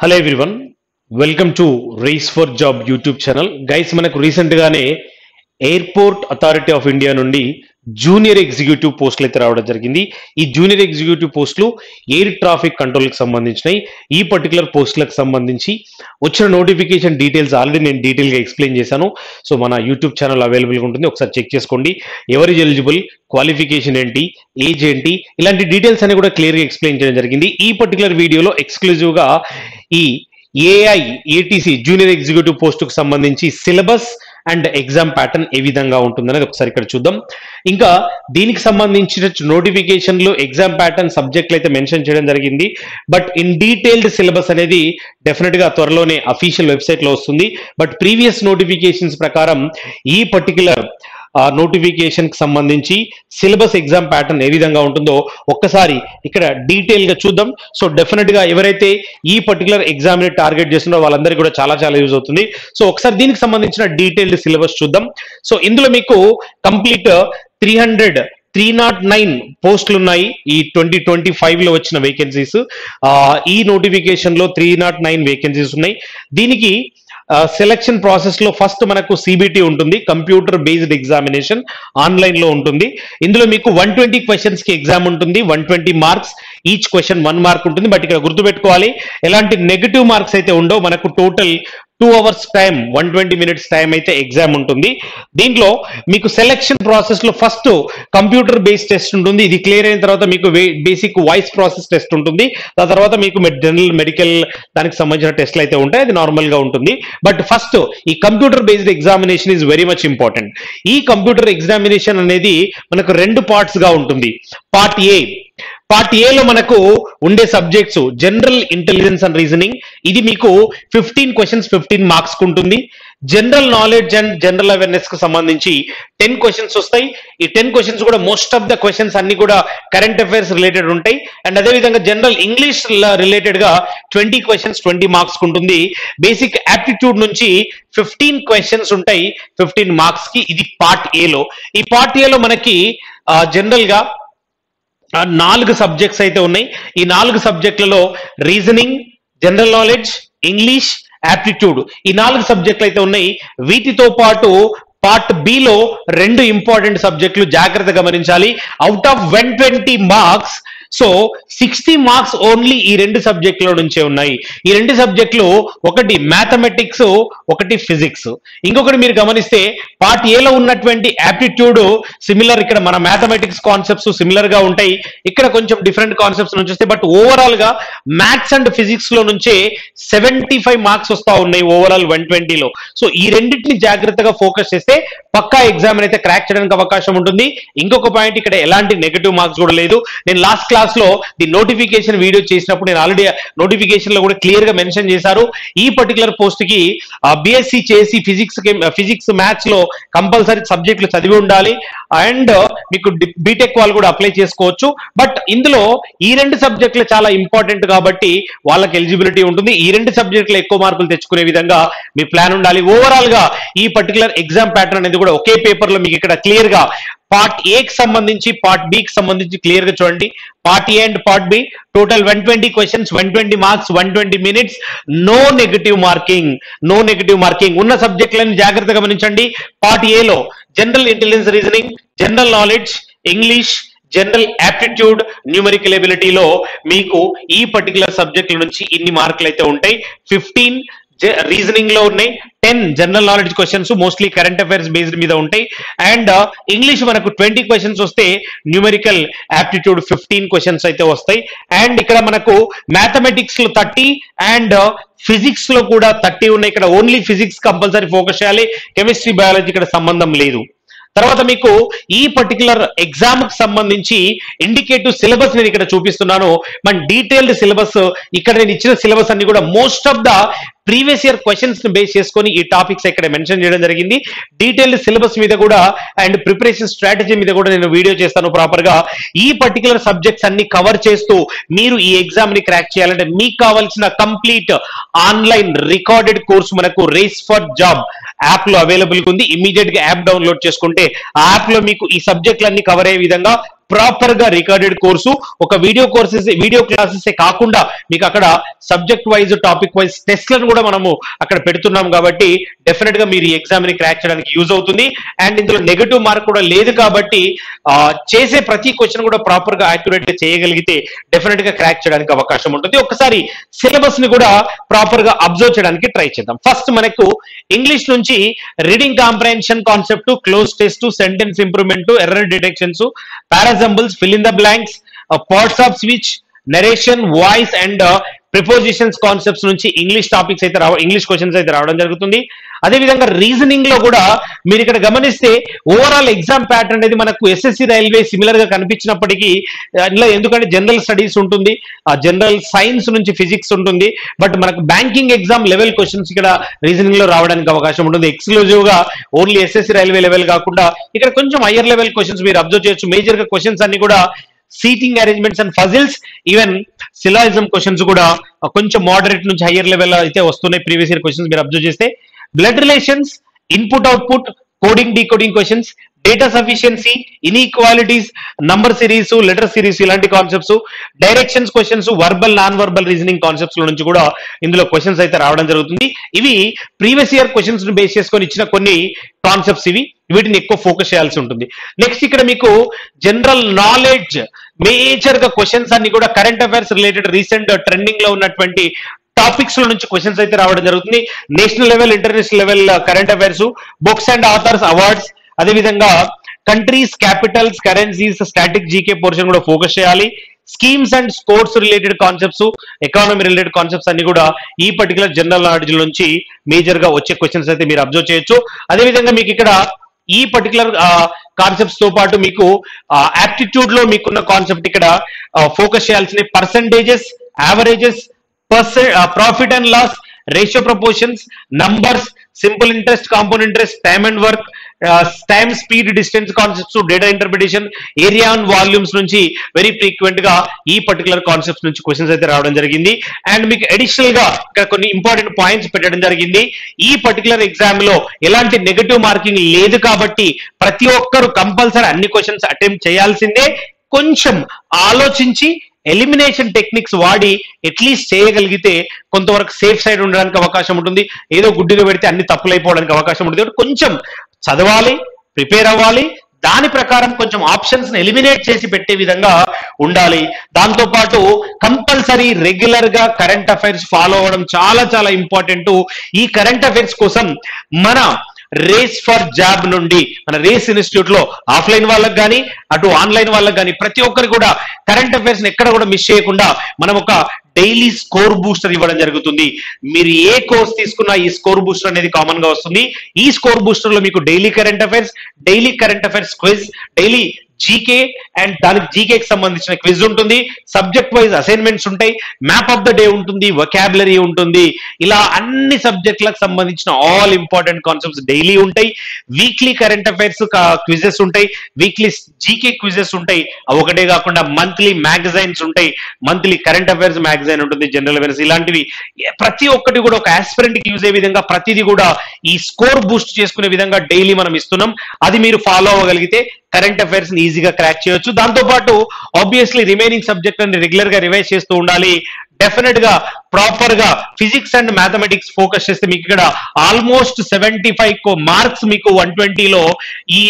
Hello everyone, welcome to race for job YouTube channel. Guys, మనకు recent గానే airport authority of India నుండి junior executive పోస్టులు అయితే రావడం జరిగింది. ఈ జూనియర్ ఎగ్జిక్యూటివ్ పోస్టులు ఎయిర్ ట్రాఫిక్ కంట్రోల్కి సంబంధించినవి. ఈ పర్టికులర్ పోస్టులకు సంబంధించి వచ్చిన నోటిఫికేషన్ డీటెయిల్స్ ఆల్రెడీ నేను డీటెయిల్గా ఎక్స్ప్లెయిన్ చేశాను. సో మన యూట్యూబ్ ఛానల్ అవైలబుల్గా ఉంటుంది, ఒకసారి చెక్ చేసుకోండి. ఎవరి ఎలిజిబుల్, క్వాలిఫికేషన్ ఏంటి, ఏజ్ ఏంటి, ఇలాంటి డీటెయిల్స్ అన్ని కూడా క్లియర్గా ఎక్స్ప్లెయిన్ చేయడం జరిగింది. ఈ పర్టికులర్ వీడియోలో ఎక్స్క్లూజివ్గా ఈ ఏఐఏటీసీ జూనియర్ ఎగ్జిక్యూటివ్ పోస్టుకు సంబంధించి సిలబస్ అండ్ ఎగ్జామ్ ప్యాటర్న్ ఏ విధంగా ఉంటుందనేది ఒకసారి ఇక్కడ చూద్దాం. ఇంకా దీనికి సంబంధించిన నోటిఫికేషన్లు, ఎగ్జామ్ ప్యాటర్న్, సబ్జెక్టులు అయితే మెన్షన్ చేయడం జరిగింది. బట్ ఇన్ డీటెయిల్డ్ సిలబస్ అనేది డెఫినెట్ గా త్వరలోనే అఫీషియల్ వెబ్సైట్ లో వస్తుంది. బట్ ప్రీవియస్ నోటిఫికేషన్స్ ప్రకారం ఈ పర్టికులర్ నోటిఫికేషన్ కి సంబంధించి సిలబస్, ఎగ్జామ్ ప్యాటర్న్ ఏ విధంగా ఉంటుందో ఒక్కసారి ఇక్కడ డీటెయిల్ గా చూద్దాం. సో డెఫినెట్ గా ఎవరైతే ఈ పర్టికులర్ ఎగ్జామ్ ని టార్గెట్ చేస్తున్నారో వాళ్ళందరికీ కూడా చాలా చాలా యూజ్ అవుతుంది. సో ఒకసారి దీనికి సంబంధించిన డీటెయిల్డ్ సిలబస్ చూద్దాం. సో ఇందులో మీకు కంప్లీట్ 309 పోస్టులు ఉన్నాయి. ఈ 2025 లో వచ్చిన వేకెన్సీస్. ఈ నోటిఫికేషన్ లో 309 వేకెన్సీస్ ఉన్నాయి. దీనికి సెలక్షన్ ప్రాసెస్ లో ఫస్ట్ మనకు సిబిటి ఉంటుంది, కంప్యూటర్ బేస్డ్ ఎగ్జామినేషన్, ఆన్లైన్ లో ఉంటుంది. ఇందులో మీకు 120 క్వశ్చన్స్ కి ఎగ్జామ్ ఉంటుంది. 120 మార్క్స్, ఈచ్ క్వశ్చన్ 1 మార్క్ ఉంటుంది. బట్ ఇక్కడ గుర్తుపెట్టుకోవాలి, ఎలాంటి నెగటివ్ మార్క్స్ అయితే ఉండవు. మనకు total 2 hours time, 120 minutes time అయితే ఎగ్జామ్ ఉంటుంది. దీంట్లో మీకు సెలెక్షన్ ప్రాసెస్ లో ఫస్ట్ కంప్యూటర్ బేస్డ్ టెస్ట్ ఉంటుంది. ఇది క్లియర్ అయిన తర్వాత మీకు బేసిక్ వాయిస్ ప్రాసెస్ టెస్ట్ ఉంటుంది. దాని తర్వాత మీకు జనరల్ మెడికల్ దానికి సంబంధించిన టెస్ట్లు అయితే ఉంటాయి. అది నార్మల్ గా ఉంటుంది. బట్ ఫస్ట్ ఈ computer based examination is very much important. ఈ కంప్యూటర్ ఎగ్జామినేషన్ అనేది మనకు 2 పార్ట్స్ గా ఉంటుంది. పార్ట్ ఏలో మనకు ఉండే subjects general intelligence and reasoning. ఇది మీకు 15 క్వశ్చన్స్ 15 మార్క్స్ ఉంటుంది. General knowledge and general awareness కు సంబంధించి 10 క్వశ్చన్స్ వస్తాయి. ఈ 10 క్వశ్చన్స్ కూడా మోస్ట్ ఆఫ్ ద క్వశ్చన్స్ అన్ని కూడా కరెంట్ అఫైర్స్ రిలేటెడ్ ఉంటాయి. అండ్ అదేవిధంగా జనరల్ ఇంగ్లీష్ రిలేటెడ్ గా 20 క్వశ్చన్స్ 20 మార్క్స్ ఉంటుంది. బేసిక్ యాప్టిట్యూడ్ నుంచి 15 క్వశ్చన్స్ ఉంటాయి 15 మార్క్స్ కి. ఇది పార్ట్ ఏలో. ఈ పార్ట్ ఏలో మనకి జనరల్ గా 4 సబ్జెక్ట్స్ అయితే ఉన్నాయి. ఈ 4 సబ్జెక్టులలో reasoning, general knowledge, English, aptitude, ఈ 4 సబ్జెక్టులు అయితే ఉన్నాయి. వీటితో పాటు పార్ట్ బి లో 2 ఇంపార్టెంట్ సబ్జెక్టులు జాగ్రత్తగా గమనించాలి. Out of 120 marks, so 60 marks only ఈ 2 సబ్జెక్టుల నుంచే ఉన్నాయి. ఈ 2 సబ్జెక్టులు, ఒకటి మ్యాథమెటిక్స్, ఒకటి ఫిజిక్స్. ఇంకొకటి మీరు గమనిస్తే పార్ట్ ఏలో ఉన్నటువంటి యాప్టిట్యూడ్ సిమిలర్, ఇక్కడ మన మ్యాథమెటిక్స్ కాన్సెప్ట్స్ సిమిలర్ గా ఉంటాయి. ఇక్కడ కొంచెం డిఫరెంట్ కాన్సెప్ట్స్ నుంచి వస్తాయి. బట్ ఓవరాల్ గా మ్యాథ్స్ అండ్ ఫిజిక్స్ లో నుంచే 75 మార్క్స్ వస్తా ఉన్నాయి ఓవరాల్ 120 లో. సో ఈ రెండింటిని జాగ్రత్తగా ఫోకస్ చేస్తే పక్కా ఎగ్జామ్ అయితే క్రాక్ చేయడానికి అవకాశం ఉంటుంది. ఇంకొక పాయింట్, ఇక్కడ ఎలాంటి నెగటివ్ మార్క్స్ కూడా లేదు. నేను లాస్ట్ క్లాస్ లో ది నోటిఫికేషన్ వీడియో చేసినప్పుడు నేను ఆల్రెడీ నోటిఫికేషన్ లో కూడా క్లియర్ గా మెన్షన్ చేశారు. ఈ పర్టికులర్ పోస్ట్ కి బిఎస్సి చేసి ఫిజిక్స్ మ్యాథ్స్ లో కంపల్సరీ సబ్జెక్టులు చదివి ఉండాలి. అండ్ మీకు బీటెక్ వాళ్ళు కూడా అప్లై చేసుకోవచ్చు. బట్ ఇందులో ఈ 2 సబ్జెక్టులు చాలా ఇంపార్టెంట్ కాబట్టి వాళ్ళకి ఎలిజిబిలిటీ ఉంటుంది. ఈ 2 సబ్జెక్టులు ఎక్కువ మార్కులు తెచ్చుకునే విధంగా మీ ప్లాన్ ఉండాలి. ఓవరాల్ గా ఈ పర్టికులర్ ఎగ్జామ్ ప్యాటర్న్ అనేది కూడా ఒకే పేపర్ లో మీకు ఇక్కడ క్లియర్ గా పార్ట్ ఏ కి సంబంధించి, పార్ట్ బి కి సంబంధించి క్లియర్ గా చూడండి. Part A and part B total 120 questions, 120 marks, 120 minutes. No negative marking. ఉన్న సబ్జెక్టులను జాగ్రత్తగా గమనించండి. పార్ట్ ఏలో general intelligence, reasoning, general knowledge, English, general aptitude, numerical ఎబిలిటీలో మీకు ఈ పర్టికులర్ సబ్జెక్టుల నుంచి ఇన్ని మార్కులు అయితే ఉంటాయి. 15 రీజనింగ్ లో ఉన్నాయి, 10 general knowledge questions mostly current affairs based మీద ఉంటాయి. అండ్ ఇంగ్లీష్ మనకు 20 క్వశ్చన్స్ వస్తే, న్యూమరికల్ యాప్టిట్యూడ్ 15 క్వశ్చన్స్ అయితే వస్తాయి. అండ్ ఇక్కడ మనకు మ్యాథమెటిక్స్ లో 30 అండ్ ఫిజిక్స్ లో కూడా 30 ఉన్నాయి. ఇక్కడ ఓన్లీ ఫిజిక్స్ కంపల్సరీ ఫోకస్ చేయాలి. కెమిస్ట్రీ, బయాలజీ ఇక్కడ సంబంధం లేదు. తర్వాత మీకు ఈ పర్టికులర్ ఎగ్జామ్ కి సంబంధించి ఇండికేటివ్ సిలబస్ నేను ఇక్కడ చూపిస్తున్నాను. మన డీటెయిల్డ్ సిలబస్, ఇక్కడ నేను ఇచ్చిన సిలబస్ అన్ని కూడా most of the previous year questions ని బేస్ చేసుకొని ఈ టాపిక్స్ ఇక్కడ మెన్షన్ చేయడం జరిగింది. డీటెయిల్డ్ సిలబస్ మీద కూడా అండ్ ప్రిపరేషన్ స్ట్రాటజీ మీద కూడా నేను వీడియో చేస్తాను ప్రాపర్ గా. ఈ పర్టికులర్ సబ్జెక్ట్స్ అన్ని కవర్ చేస్తూ మీరు ఈ ఎగ్జామ్ ని క్రాక్ చేయాలంటే మీకు కావాల్సిన కంప్లీట్ ఆన్లైన్ రికార్డెడ్ కోర్స్ మనకు రేస్ ఫర్ జాబ్ యాప్ లో అవైలబుల్ ఉంది. ఇమీడియట్ గా యాప్ డౌన్లోడ్ చేసుకుంటే ఆ యాప్ లో మీకు ఈ సబ్జెక్టులన్నీ కవర్ అయ్యే విధంగా ప్రాపర్ గా రికార్డెడ్ కోర్సు, ఒక వీడియో క్లాసెస్ కాకుండా మీకు అక్కడ సబ్జెక్ట్ వైజ్ టాపిక్ వైజ్ టెస్ట్లను కూడా మనము అక్కడ పెడుతున్నాం కాబట్టి డెఫినెట్ గా మీరు ఈ ఎగ్జామ్ ని క్రాక్ చేయడానికి యూజ్ అవుతుంది. అండ్ ఇందులో నెగటివ్ మార్క్ కూడా లేదు కాబట్టి చేసే ప్రతి క్వశ్చన్ కూడా ప్రాపర్ గా యాక్యురేట్ గా చేయగలిగితే డెఫినెట్ గా క్రాక్ చేయడానికి అవకాశం ఉంటుంది. ఒకసారి సిలబస్ ని కూడా ప్రాపర్ గా అబ్జర్వ్ చేయడానికి ట్రై చేద్దాం. ఫస్ట్ మనకు ఇంగ్లీష్ నుంచి reading comprehension concept, cloze test, sentence improvement, error detections, parajumbles, fill in the blanks, parts of speech, narration, voice and prepositions concepts నుంచి ఇంగ్లీష్ టాపిక్స్ అయితే ఇంగ్లీష్ క్వశ్చన్స్ అయితే రావడం జరుగుతుంది. అదేవిధంగా రీజనింగ్ లో కూడా మీరు ఇక్కడ గమనిస్తే ఓవరాల్ ఎగ్జామ్ ప్యాటర్న్ అనేది మనకు ఎస్ఎస్సి రైల్వే సిమిలర్ గా కనిపించినప్పటికీ ఇలా ఎందుకంటే జనరల్ స్టడీస్ ఉంటుంది, జనరల్ సైన్స్ నుంచి ఫిజిక్స్ ఉంటుంది, బట్ మనకు బ్యాంకింగ్ ఎగ్జామ్ లెవెల్ క్వశ్చన్స్ ఇక్కడ రీజనింగ్ లో రావడానికి అవకాశం ఉంటుంది. ఎక్స్క్లూజివ్ గా ఓన్లీ ఎస్ఎస్సి రైల్వే లెవెల్ కాకుండా ఇక్కడ కొంచెం హయ్యర్ లెవెల్ క్వశ్చన్స్ మీరు అబ్జర్వ్ చేయొచ్చు. మేజర్ గా క్వశ్చన్స్ అన్ని కూడా seating arrangements and puzzles, even syllogism questions కూడా కొంచెం మోడరేట్ నుంచి హయ్యర్ లెవెల్ అయితే వస్తున్నాయి. ప్రీవియస్ ఇయర్ క్వశ్చన్స్ మీరు అబ్జర్వ్ చేస్తే blood relations, input output, coding decoding questions, data sufficiency, inequalities, number series, letter series ఇలాంటి concepts, directions questions, verbal non verbal reasoning concepts లో నుంచి కూడా ఇందులో క్వశ్చన్స్ అయితే రావడం జరుగుతుంది. ఇవి ప్రీవియస్ ఇయర్ క్వశ్చన్స్ ను బేస్ చేసుకొని ఇచ్చిన కొన్ని కాన్సెప్ట్స్ ఇవి, వీటిని ఎక్కువ ఫోకస్ చేయాల్సి ఉంటుంది. నెక్స్ట్ ఇక్కడ మీకు జనరల్ నాలెడ్జ్ మేజర్ గా క్వశ్చన్స్ అన్ని కూడా current affairs related recent trending లో ఉన్నటువంటి టాపిక్స్ లో నుంచి క్వశ్చన్స్ అయితే రావడం జరుగుతుంది. National level, international level current affairs, books and authors awards, అదేవిధంగా countries, capitals, currencies, static GK portion కూడా ఫోకస్ చేయాలి. Schemes and sports related concepts, economy related concepts అన్ని కూడా ఈ పర్టికులర్ జనరల్ నాలెడ్జ్ నుంచి మేజర్ గా వచ్చే క్వశ్చన్స్ అయితే మీరు అబ్జర్వ్ చేయొచ్చు. అదేవిధంగా మీకు ఇక్కడ ఈ పర్టికులర్ కాన్సెప్ట్స్ తో పాటు మీకు యాప్టిట్యూడ్ లో మీకున్న కాన్సెప్ట్ ఇక్కడ ఫోకస్ చేయాల్సిన percentages, averages, profit and loss, ratio proportions, numbers, simple interest, compound interest, time and work, time, speed, distance concepts, data interpretation, area and volumes నుంచి వెరీ ఫ్రీక్వెంట్ గా ఈ పర్టికులర్ కాన్సెప్ట్స్ నుంచి questions అయితే రావడం జరిగింది. And మీకు additional గా ఇక్కడ కొన్ని ఇంపార్టెంట్ పాయింట్స్ పెట్టడం జరిగింది. ఈ పర్టికులర్ ఎగ్జామ్ లో ఎలాంటి నెగటివ్ మార్కింగ్ లేదు కాబట్టి ప్రతి ఒక్కరు కంపల్సరీ అన్ని క్వశ్చన్స్ అటెంప్ట్ చేయాల్సిందే. కొంచెం ఆలోచించి ఎలిమినేషన్ టెక్నిక్స్ వాడి అట్లీస్ట్ చేయగలిగితే కొంతవరకు సేఫ్ సైడ్ ఉండడానికి అవకాశం ఉంటుంది. ఏదో గుడ్డిగా పెడితే అన్ని తప్పులైపోవడానికి అవకాశం ఉంటుంది. కొంచెం చదవాలి, ప్రిపేర్ అవ్వాలి, దాని ప్రకారం కొంచెం ఆప్షన్స్ ని ఎలిమినేట్ చేసి పెట్టే విధంగా ఉండాలి. దాంతో పాటు కంపల్సరీ రెగ్యులర్ గా కరెంట్ అఫైర్స్ ఫాలో అవ్వడం చాలా చాలా ఇంపార్టెంట్. ఈ కరెంట్ అఫైర్స్ కోసం మన రేస్ ఫర్ జాబ్ నుండి మన రేస్ ఇన్స్టిట్యూట్ లో ఆఫ్లైన్ వాళ్ళకి కానీ అటు ఆన్లైన్ వాళ్ళకి కానీ ప్రతి ఒక్కరికి కూడా కరెంట్ అఫైర్స్ ఎక్కడ కూడా మిస్ చేయకుండా మనం ఒక డైలీ స్కోర్ బూస్టర్ ఇవ్వడం జరుగుతుంది. మీరు ఏ కోర్స్ తీసుకున్నా ఈ స్కోర్ బూస్టర్ అనేది కామన్ గా వస్తుంది. ఈ స్కోర్ బూస్టర్ లో మీకు daily current affairs quiz, daily GK and దానికి జీకేకి సంబంధించిన క్విజ్ ఉంటుంది, సబ్జెక్ట్ వైజ్ అసైన్మెంట్స్ ఉంటాయి, మ్యాప్ ఆఫ్ ద డే ఉంటుంది, వొకాబులరీ ఉంటుంది. ఇలా అన్ని సబ్జెక్టులకు సంబంధించిన ఆల్ ఇంపార్టెంట్ కాన్సెప్ట్స్ డైలీ ఉంటాయి. వీక్లీ కరెంట్ అఫైర్స్ క్విజెస్ ఉంటాయి, వీక్లీ జీకే క్విజెస్ ఉంటాయి. ఒకటే కాకుండా మంత్లీ మ్యాగజైన్స్ ఉంటాయి, మంత్లీ కరెంట్ అఫైర్స్ మ్యాగజైన్ ఉంటుంది, జనరల్ అవేర్నెస్, ఇలాంటివి ప్రతి ఒక్కటి కూడా ఒక ఆస్పిరెంట్ కి యూజ్ అయ్యే విధంగా ప్రతిదీ కూడా ఈ స్కోర్ బూస్ట్ చేసుకునే విధంగా డైలీ మనం ఇస్తున్నాం. అది మీరు ఫాలో అవ్వగలిగితే కరెంట్ అఫైర్స్ ని ఈజీగా క్రాక్ చేయొచ్చు. దాంతో పాటు ఆబ్వియస్లీ రిమైనింగ్ సబ్జెక్ట్ అని రెగ్యులర్ గా రివైజ్ చేస్తూ ఉండాలి. డెఫినెట్ గా ప్రాపర్ గా ఫిజిక్స్ అండ్ మ్యాథమెటిక్స్ ఫోకస్ చేస్తే మీకు ఇక్కడ ఆల్మోస్ట్ 75 మార్క్స్ మీకు 120 లో ఈ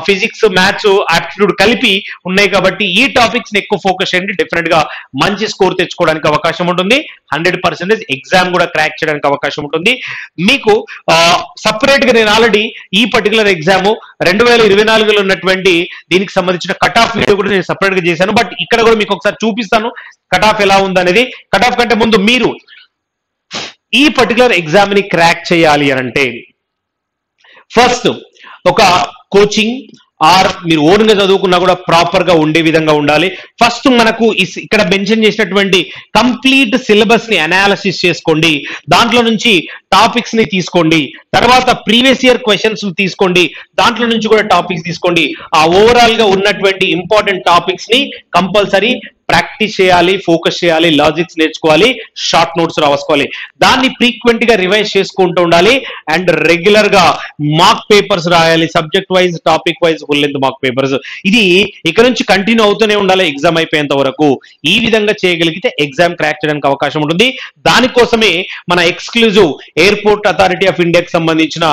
ఫిజిక్స్, మ్యాథ్స్, ఆప్టిట్యూడ్ కలిపి ఉన్నాయి కాబట్టి ఈ టాపిక్స్ ని ఎక్కువ ఫోకస్ చేయండి. డెఫినెట్ గా మంచి స్కోర్ తెచ్చుకోవడానికి అవకాశం ఉంటుంది. 100% ఎగ్జామ్ కూడా క్రాక్ చేయడానికి అవకాశం ఉంటుంది. మీకు సపరేట్ గా నేను ఆల్రెడీ ఈ పర్టికులర్ ఎగ్జామ్ 2024లో ఉన్నటువంటి దీనికి సంబంధించిన కట్ ఆఫ్ వీడియో కూడా నేను సపరేట్ గా చేశాను. బట్ ఇక్కడ కూడా మీకు ఒకసారి చూపిస్తాను కట్ ఆఫ్ ఎలా ఉందనేది. కట్ ఆఫ్ కంటే ముందు మీరు ఈ పర్టికులర్ ఎగ్జామ్ ని క్రాక్ చేయాలి అంటే ఫస్ట్ ఒక కోచింగ్ ఆర్ మీరు ఓన్ గా చదువుకున్నా కూడా ప్రాపర్ గా ఉండే విధంగా ఉండాలి. ఫస్ట్ మనకు ఇక్కడ మెన్షన్ చేసినటువంటి కంప్లీట్ సిలబస్ ని అనాలిసిస్ చేసుకోండి, దాంట్లో నుంచి టాపిక్స్ ని తీసుకోండి, తర్వాత ప్రీవియస్ ఇయర్ క్వశ్చన్స్ తీసుకోండి, దాంట్లో నుంచి కూడా టాపిక్స్ తీసుకోండి. ఆ ఓవరాల్ గా ఉన్నటువంటి ఇంపార్టెంట్ టాపిక్స్ ని కంపల్సరీ ప్రాక్టీస్ చేయాలి, ఫోకస్ చేయాలి, లాజిక్స్ నేర్చుకోవాలి, షార్ట్ నోట్స్ రాసుకోవాలి. దాన్ని ఫ్రీక్వెంట్ గా రివైజ్ చేసుకుంటూ ఉండాలి. అండ్ రెగ్యులర్ గా మార్క్ పేపర్స్ రాయాలి, subject wise, topic wise full length mark papers. ఇది ఇక నుంచి కంటిన్యూ అవుతూనే ఉండాలి ఎగ్జామ్ అయిపోయేంత వరకు. ఈ విధంగా చేయగలిగితే ఎగ్జామ్ క్రాక్ చేయడానికి అవకాశం ఉంటుంది. దానికోసమే మన ఎక్స్క్లూజివ్ ఎయిర్పోర్ట్ అథారిటీ ఆఫ్ ఇండియాకి సంబంధించిన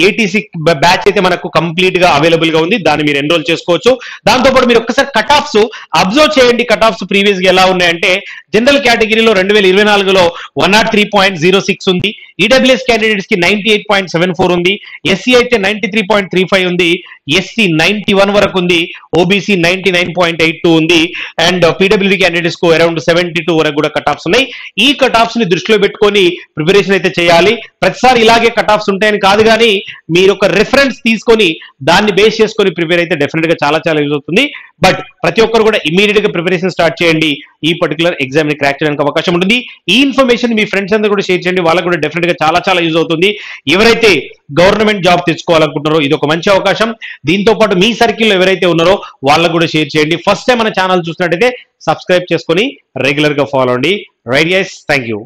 ఏటీసీ బ్యాచ్ అయితే మనకు కంప్లీట్ గా అవైలబుల్ గా ఉంది. దాన్ని మీరు ఎన్రోల్ చేసుకోవచ్చు. దాంతోపాటు మీరు ఒక్కసారి కట్ ఆఫ్స్ అబ్జర్వ్ చేయండి. కట్ ఆఫ్స్ ప్రీవియస్ గా ఎలా ఉన్నాయంటే, జనరల్ కేటగిరీలో 2024లో 103.06 ఉంది, ఈడబ్ల్యూఎస్ క్యాండిడేట్స్ కి 98.74 ఉంది, ఎస్సీ అయితే 93.35 ఉంది, ఎస్సీ 91 వరకు ఉంది, ఓబీసీ 99.82 ఉంది, అండ్ పీడబ్ల్యూడీ క్యాండిడేట్స్ కు అరౌండ్ 72 వరకు కూడా కట్ ఆఫ్స్ ఉన్నాయి. ఈ కట్ ఆఫ్స్ ని దృష్టిలో పెట్టుకొని ప్రిపరేషన్ అయితే చేయాలి. ప్రతిసారి ఇలాగే కట్ ఆఫ్స్ ఉంటాయని కాదు, కానీ మీరు ఒక రిఫరెన్స్ తీసుకొని దాన్ని బేస్ చేసుకొని ప్రిపేర్ అయితే డెఫినెట్ గా చాలా చాలా యూజ్ అవుతుంది. బట్ ప్రతి ఒక్కరు కూడా ఇమీడియట్ గా ప్రిపరేషన్ స్టార్ట్ చేయండి. ఈ పర్టికులర్ ఎగ్జామ్ ని క్రాక్ చేయడానికి అవకాశం ఉంటుంది. ఈ ఇన్ఫర్మేషన్ మీ ఫ్రెండ్స్ అందరూ కూడా షేర్ చేయండి. వాళ్ళకు కూడా డెఫినెట్ గా చాలా చాలా యూజ్ అవుతుంది. ఎవరైతే గవర్నమెంట్ జాబ్ తెచ్చుకోవాలనుకుంటున్నారో ఇది ఒక మంచి అవకాశం. దీంతో పాటు మీ సర్కిల్లో ఎవరైతే ఉన్నారో వాళ్ళకు కూడా షేర్ చేయండి. ఫస్ట్ టైం మన ఛానల్ చూసినట్టయితే సబ్స్క్రైబ్ చేసుకొని రెగ్యులర్ గా ఫాలో అండి. Right guys, thank you.